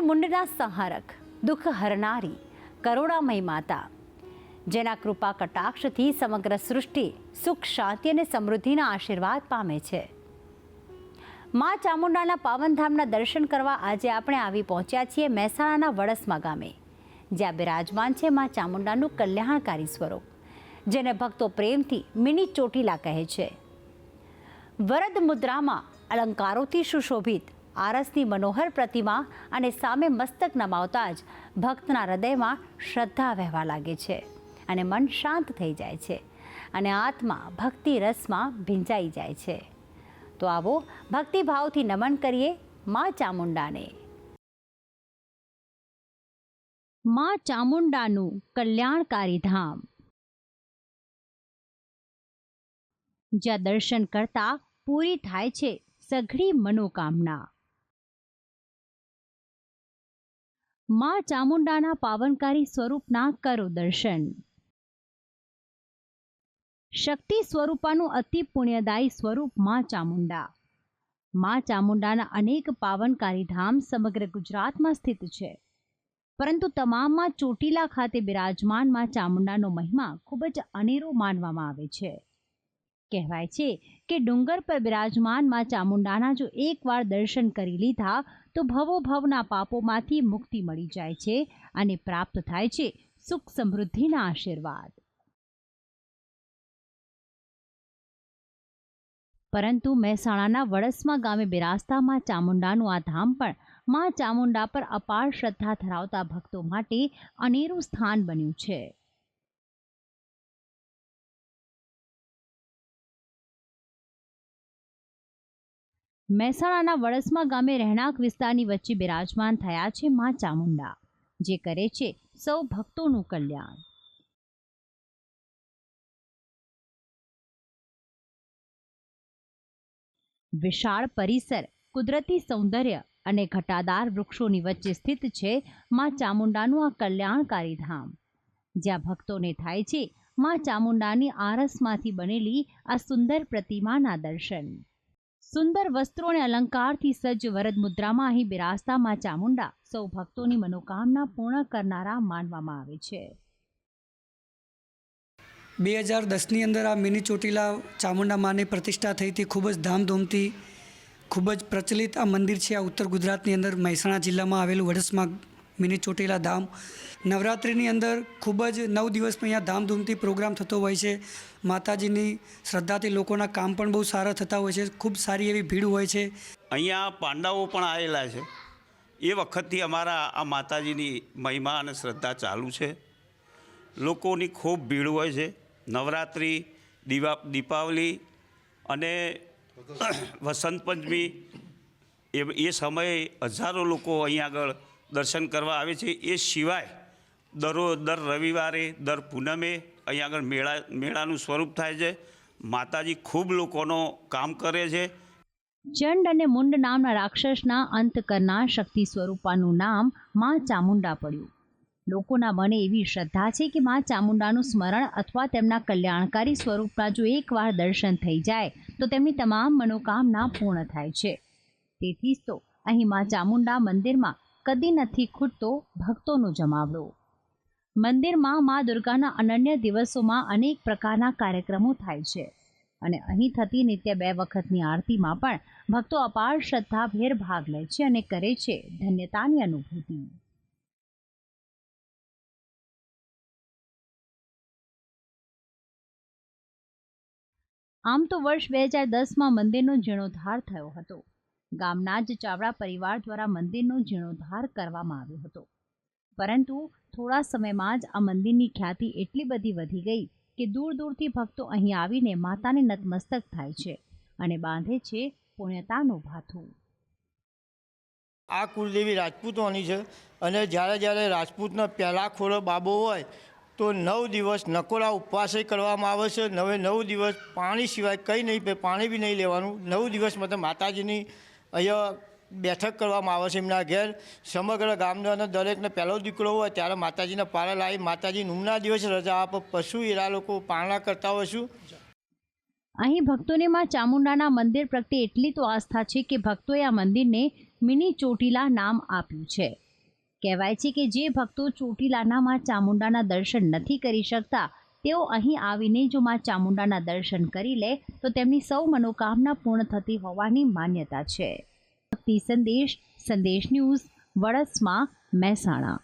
મુંડના સંહારક, દુઃખ હરનારી, કરુણામય માતા, જેના કૃપા કટાક્ષથી સમગ્ર સૃષ્ટિ સુખ, શાંતિ અને સમૃદ્ધિના આશીર્વાદ પામે છે. મા ચામુંડાના પાવનધામના દર્શન કરવા આજે આપણે આવી પહોંચ્યા છીએ મહેસાણાના વડસમા ગામે, જ્યાં બિરાજમાન છે મા ચામુંડાનું કલ્યાણકારી સ્વરૂપ, જેને ભક્તો પ્રેમથી મિની ચોટીલા કહે છે. વરદ મુદ્રામાં અલંકારોથી સુશોભિત આરસની મનોહર પ્રતિમા અને સામે મસ્તક નમાવતા જ ભક્તના હૃદયમાં શ્રદ્ધા વહેવા લાગે છે અને મન શાંત થઈ જાય છે અને આત્મા ભક્તિ રસમાં ભીંજાઈ જાય છે. તો આવો ભક્તિભાવથી નમન કરીએ મા ચામુંડાને. મા ચામુંડાનું કલ્યાણકારી ધામ, જ્યાં દર્શન કરતા પૂરી થાય છે સઘળી મનોકામના. મા ચામુંડાના પાવનકારી સ્વરૂપના કરો દર્શન. શક્તિ સ્વરૂપાનું અતિ પુણ્યદાયી સ્વરૂપ મા ચામુંડા. મા ચામુંડાના અનેક પાવનકારી ધામ સમગ્ર ગુજરાતમાં સ્થિત છે, પરંતુ તમામમાં ચોટીલા ખાતે બિરાજમાન મા ચામુંડાનો મહિમા ખૂબ જ અનેરો માનવામાં આવે છે. કહેવાય છે કે ડુંગર પર બિરાજમાન મા ચામુંડાના જો એકવાર દર્શન કરી લીધા તો ભવોભવના પાપોમાંથી મુક્તિ મળી જાય છે અને પ્રાપ્ત થાય છે સુખ સમૃદ્ધિના આશીર્વાદ. પરંતુ મહેસાણાના વડસમા ગામે બિરાજતા મા ચામુંડાનું આ ધામ પણ મા ચામુંડા પર અપાર શ્રદ્ધા ધરાવતા ભક્તો માટે અનેરું સ્થાન બન્યું છે. મહેસાણાના વડસમા ગામે રહેણાંક વિસ્તારની વચ્ચે બિરાજમાન થયા છે મા ચામુંડા, જે કરે છે સૌ ભક્તોનું કલ્યાણ. વિશાળ પરિસર, કુદરતી સૌંદર્ય અને ઘટાદાર વૃક્ષોની વચ્ચે સ્થિત છે મા ચામુંડાનું આ કલ્યાણકારી ધામ, જ્યાં ભક્તોને થાય છે મા ચામુંડાની આરસમાંથી બનેલી આ સુંદર પ્રતિમાના દર્શન. સુંદર વસ્ત્રો અને અલંકારથી સજ્જ વરદ મુદ્રામાં અહીં બિરાજતા મા ચામુંડા સૌ ભક્તોની મનોકામના પૂર્ણ કરનારા માનવામાં આવે છે. 2010ની અંદર આ મિની ચોટીલા ચામુંડા માની પ્રતિષ્ઠા થઈ હતી. ખૂબ જ ધામધૂમથી, ખૂબ જ પ્રચલિત આ મંદિર છે. આ ઉત્તર ગુજરાતની અંદર મહેસાણા જિલ્લામાં આવેલું વડસમા મિની ચોટીલા ધામ. નવરાત્રિની અંદર ખૂબ જ 9 દિવસમાં અહીંયા ધામધૂમથી પ્રોગ્રામ થતો હોય છે. માતાજીની શ્રદ્ધાથી લોકોના કામ પણ બહુ સારા થતા હોય છે. ખૂબ સારી એવી ભીડ હોય છે. અહીંયા પાંડાઓ પણ આવેલા છે. એ વખતથી અમારા આ માતાજીની મહિમા અને શ્રદ્ધા ચાલુ છે. લોકોની ખૂબ ભીડ હોય છે. નવરાત્રિ, દીપાવલી અને વસંત પંચમી એ સમયે હજારો લોકો અહીંયા આગળ દર્શન કરવા આવે છે. એ સિવાય દર રવિવારે, દર પૂનમે અહીંયા આગળ મેળાનું સ્વરૂપ થાય છે. માતાજી ખૂબ લોકોનો કામ કરે છે. ચંડ અને મુંડ નામના રાક્ષસના અંત કરનાર શક્તિ સ્વરૂપાનું નામ મા ચામુંડા પડ્યું. લોકોના મને એવી શ્રદ્ધા છે કે મા ચામુંડાનું સ્મરણ અથવા તેમના કલ્યાણકારી સ્વરૂપના જો એકવાર દર્શન થઈ જાય તો તેમની તમામ મનોકામના પૂર્ણ થાય છે. તેથી જ તો અહીં મા ચામુંડા મંદિરમાં કદી નથી ખૂટતો ભક્તોનો જમાવડો. મંદિરમાં મા દુર્ગાના અનન્ય દિવસોમાં અનેક પ્રકારના કાર્યક્રમો થાય છે અને અહીં થતી નિત્ય 2 વખતની આરતીમાં પણ ભક્તો અપાર શ્રદ્ધાભેર ભાગ લે છે અને કરે છે ધન્યતાની અનુભૂતિ. આમ તો વર્ષ 2010માં મંદિરનો જીર્ણોદ્ધાર થયો હતો. ગામના જ ચાવડા પરિવાર દ્વારા મંદિરનો જીર્ણોદ્ધાર કરવામાં આવ્યો હતો, પરંતુ થોડા સમયમાં જ આ મંદિરની ખ્યાતિ એટલી બધી વધી ગઈ કે દૂર દૂરથી ભક્તો અહીં આવીને માતાને નતમસ્તક થાય છે અને બાંધે છે પુણ્યતાનું ભાથું. આ કુળદેવી રાજપૂતોની છે અને જ્યારે રાજપૂતનો પહેલા ખોરો બાબો હોય તો 9 દિવસ નકોરા ઉપવાસે કરવામાં આવે છે. 9 દિવસ પાણી સિવાય કંઈ નહીં, પાણી બી નહીં લેવાનું. 9 દિવસ મતલબ માતાજીની અહીંયા બેઠક કરવામાં આવે છે એમના ઘેર. સમગ્ર ગામનો અને દરેકને પહેલો દીકરો હોય ત્યારે માતાજીના પારા લાવી માતાજી નુમના દિવસે રજા આપે. પશુ એરા લોકો પારણા કરતા હોઈશું. અહીં ભક્તોને માં ચામુંડાના મંદિર પ્રત્યે એટલી તો આસ્થા છે કે ભક્તોએ આ મંદિરને મિની ચોટીલા નામ આપ્યું છે. કહેવાય છે કે જે ભક્તો ચોટીલાના માં ચામુંડાના દર્શન નથી કરી શકતા તેઓ અહીં આવીને જો માં ચામુંડાના દર્શન કરી લે તો તેમની સૌ મનોકામના પૂર્ણ થતી હોવાની માન્યતા છે. ભક્તિ સંદેશ ન્યૂઝ વડસમાં મહેસાણા.